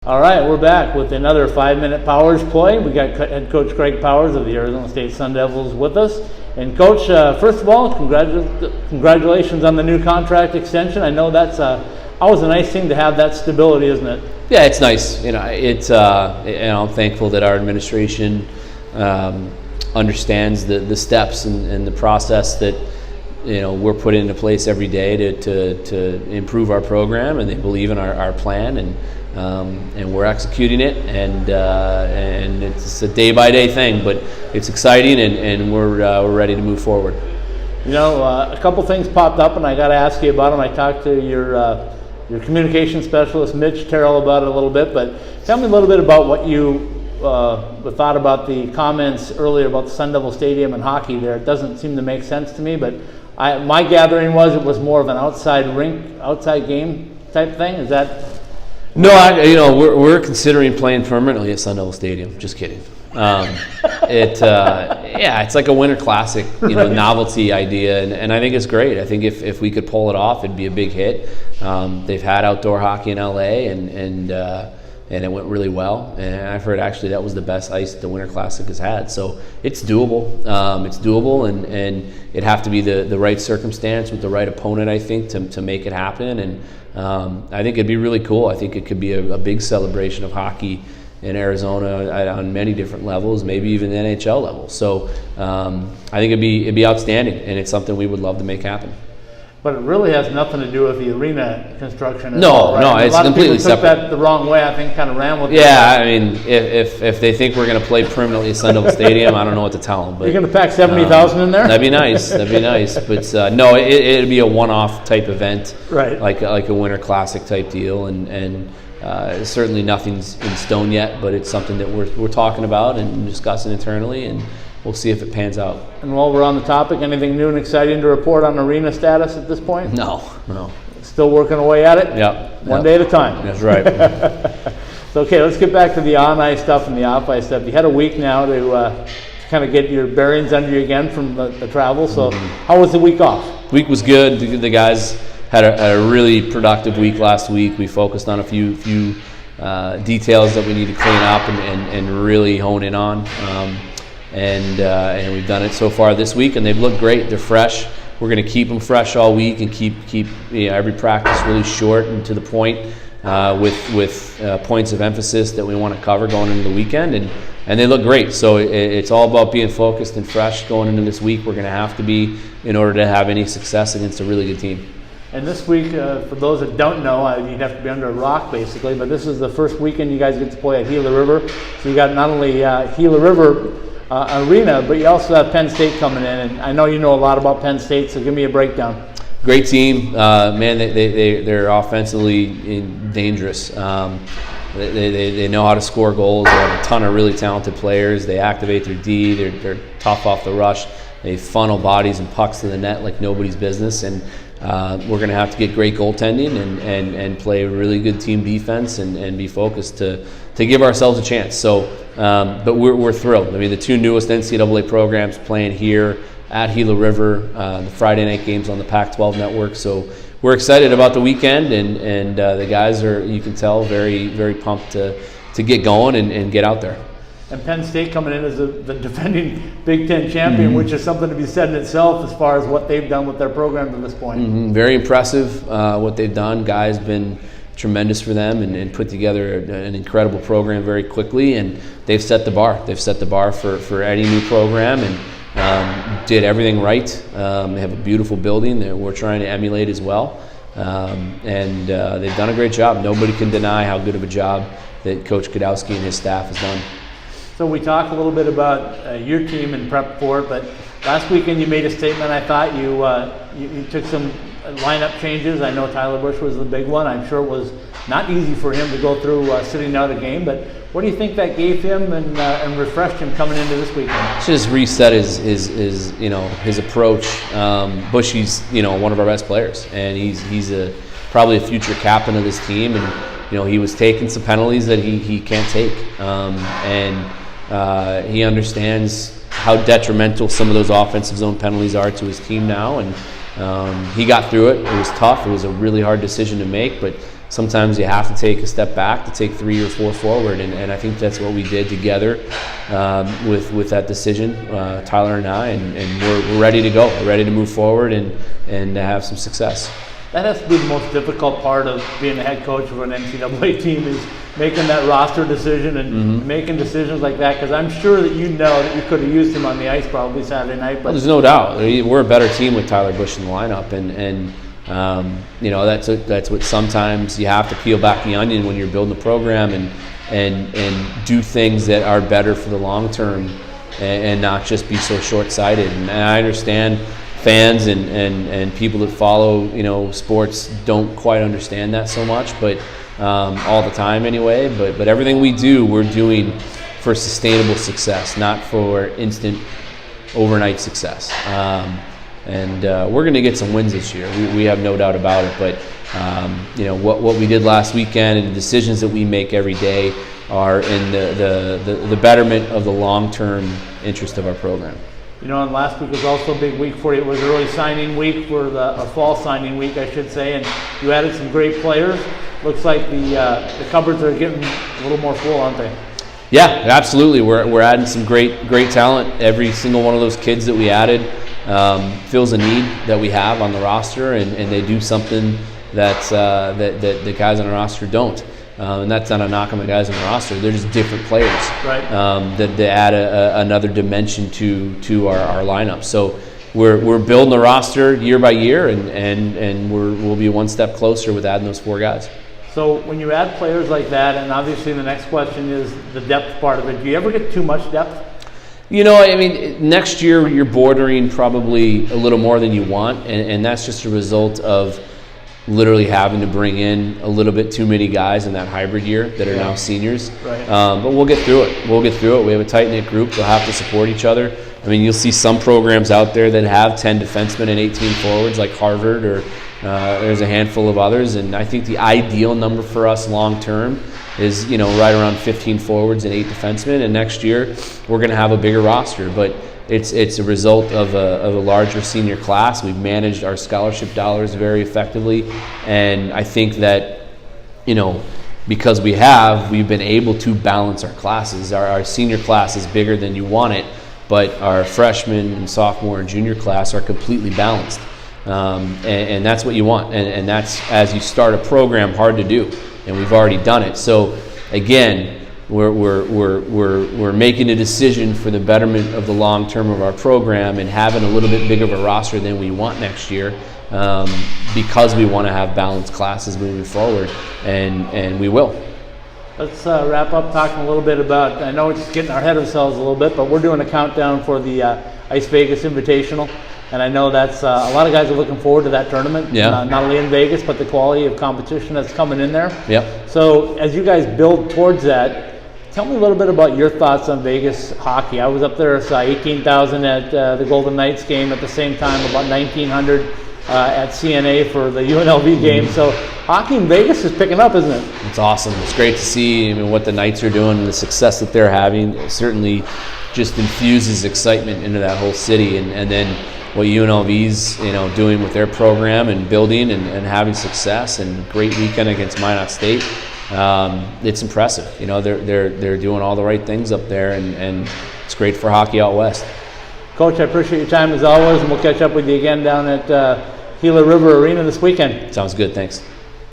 All right, we're back with another 5-minute Powers play. We got head coach Greg Powers of the Arizona State Sun Devils with us. And coach, first of all, congratulations on the new contract extension. I know that's always a nice thing to have that stability, isn't it? Yeah, it's nice. And I'm thankful that our administration understands the steps and the process that we're putting into place every day to improve our program, and they believe in our plan, and we're executing it, and it's a day-by-day thing, but it's exciting, and we're ready to move forward. A couple things popped up, and I got to ask you about them. I talked to your communication specialist, Mitch Terrell, about it a little bit, but tell me a little bit about what you thought about the comments earlier about the Sun Devil Stadium and hockey there. It doesn't seem to make sense to me, but my gathering was it was more of an outside game type thing. Is that? No, we're considering playing permanently at Sun Devil Stadium. Just kidding. It's like a Winter Classic, novelty idea, and I think it's great. I think if we could pull it off, it'd be a big hit. They've had outdoor hockey in LA, and it went really well. And I've heard actually that was the best ice that the Winter Classic has had. So it's doable. And it'd have to be the right circumstance with the right opponent, I think, to make it happen. And I think it'd be really cool. I think it could be a big celebration of hockey in Arizona on many different levels, maybe even the NHL level. So I think it'd be outstanding, and it's something we would love to make happen. But it really has nothing to do with the arena construction. No, it's completely separate. A lot of people took that the wrong way. I think kind of ran with it. Yeah, I mean, if they think we're going to play permanently at Sun Devil Stadium, I don't know what to tell them. But you're going to pack 70,000 in there? That'd be nice. But no, it'd be a one-off type event, right? Like a Winter Classic type deal, and certainly nothing's in stone yet. But it's something that we're talking about and discussing internally, and we'll see if it pans out. And while we're on the topic, anything new and exciting to report on arena status at this point? No. Still working away at it? Yep. One day at a time. That's right. So, okay, let's get back to the on-ice stuff and the off-ice stuff. You had a week now to kind of get your bearings under you again from the travel. So how was the week off? Week was good. The guys had a really productive week last week. We focused on a few details that we need to clean up and really hone in on. And we've done it so far this week, and they've looked great. They're fresh. We're going to keep them fresh all week and keep every practice really short and to the point with points of emphasis that we want to cover going into the weekend. And they look great. So it's all about being focused and fresh going into this week. We're going to have to be in order to have any success against a really good team. And this week, for those that don't know, you'd have to be under a rock basically, but this is the first weekend you guys get to play at Gila River. So you got not only Gila River arena, but you also have Penn State coming in, and I know you know a lot about Penn State, so give me a breakdown. Great team, man. They're offensively dangerous. They know how to score goals. They have a ton of really talented players. They activate their D. They're tough off the rush. They funnel bodies and pucks to the net like nobody's business, and we're going to have to get great goaltending and play really good team defense and be focused to give ourselves a chance. So, but we're thrilled. I mean, the two newest NCAA programs playing here at Gila River, the Friday night games on the Pac-12 network. So we're excited about the weekend, and the guys are, you can tell, very, very pumped to get going and get out there. And Penn State coming in as the defending Big Ten champion, which is something to be said in itself as far as what they've done with their program to this point. Very impressive what they've done. Guys been tremendous for them and put together an incredible program very quickly, and they've set the bar. They've set the bar for any new program and did everything right. They have a beautiful building that we're trying to emulate as well, and they've done a great job. Nobody can deny how good of a job that Coach Godowski and his staff has done. So we talked a little bit about your team and prep for it, but last weekend you made a statement. I thought you took some lineup changes. I know Tyler Bush was the big one. I'm sure it was not easy for him to go through sitting out a game, but what do you think that gave him and refreshed him coming into this weekend? Just reset his approach. Bushy's one of our best players, and he's probably a future captain of this team, and he was taking some penalties that he can't take, and he understands how detrimental some of those offensive zone penalties are to his team now, and he got through it. It was tough. It was a really hard decision to make, but sometimes you have to take a step back to take 3 or 4 forward, and I think that's what we did together with that decision, Tyler and I, and we're ready to go. We're ready to move forward and have some success. That has to be the most difficult part of being a head coach of an NCAA team, is making that roster decision and making decisions like that, because I'm sure that you know that you could have used him on the ice probably Saturday night. But Well, there's no doubt. We're a better team with Tyler Bush in the lineup, and you know, that's what sometimes you have to peel back the onion when you're building a program and do things that are better for the long term, and not just be so short-sighted. And I understand fans and people that follow, you know, sports don't quite understand that so much, but all the time anyway. But everything we do, we're doing for sustainable success, not for instant overnight success. And we're going to get some wins this year. We have no doubt about it. But you know, what we did last weekend and the decisions that we make every day are in the betterment of the long-term interest of our program. you know, and last week was also a big week for you. It was early signing week, for a fall signing week, I should say, and you added some great players. Looks like the cupboards are getting a little more full, aren't they? Yeah, absolutely. We're adding some great talent. Every single one of those kids that we added fills a need that we have on the roster, and they do something that the guys on the roster don't. And that's not a knock on the guys on the roster. They're just different players, right? That add another dimension to our lineup. So we're building the roster year by year, and we'll be one step closer with adding those 4 guys. So when you add players like that, and obviously the next question is the depth part of it, do you ever get too much depth? You know, I mean, next year you're bordering probably a little more than you want, and that's just a result of literally having to bring in a little bit too many guys in that hybrid year that are now seniors. Right. But we'll get through it. We have a tight-knit group. They'll have to support each other. I mean, you'll see some programs out there that have 10 defensemen and 18 forwards, like Harvard, or there's a handful of others. And I think the ideal number for us long-term is, you know, right around 15 forwards and 8 defensemen. And next year, we're going to have a bigger roster. But it's a result of a larger senior class. We've managed our scholarship dollars very effectively, and I think that, you know, because we've been able to balance our classes. Our senior class is bigger than you want it, but our freshman and sophomore and junior class are completely balanced, and that's what you want. And that's, as you start a program, hard to do, and we've already done it. So again, we're making a decision for the betterment of the long term of our program, and having a little bit bigger of a roster than we want next year, because we want to have balanced classes moving forward, and we will. Let's wrap up talking a little bit about, I know it's getting ahead of ourselves a little bit, but we're doing a countdown for the Ice Vegas Invitational, and I know that's a lot of guys are looking forward to that tournament. Yeah. Not only in Vegas, but the quality of competition that's coming in there. Yep. So as you guys build towards that, tell me a little bit about your thoughts on Vegas hockey. I was up there, saw 18,000 at the Golden Knights game at the same time, about 1,900 at CNA for the UNLV game. So hockey in Vegas is picking up, isn't it? It's awesome. It's great to see. I mean, what the Knights are doing and the success that they're having. It certainly just infuses excitement into that whole city, and then what UNLV's, you know, doing with their program and building and having success, and great weekend against Minot State. It's impressive. You know, they're doing all the right things up there, and it's great for hockey out west. Coach, I appreciate your time as always, and we'll catch up with you again down at Gila River Arena this weekend. Sounds good. Thanks.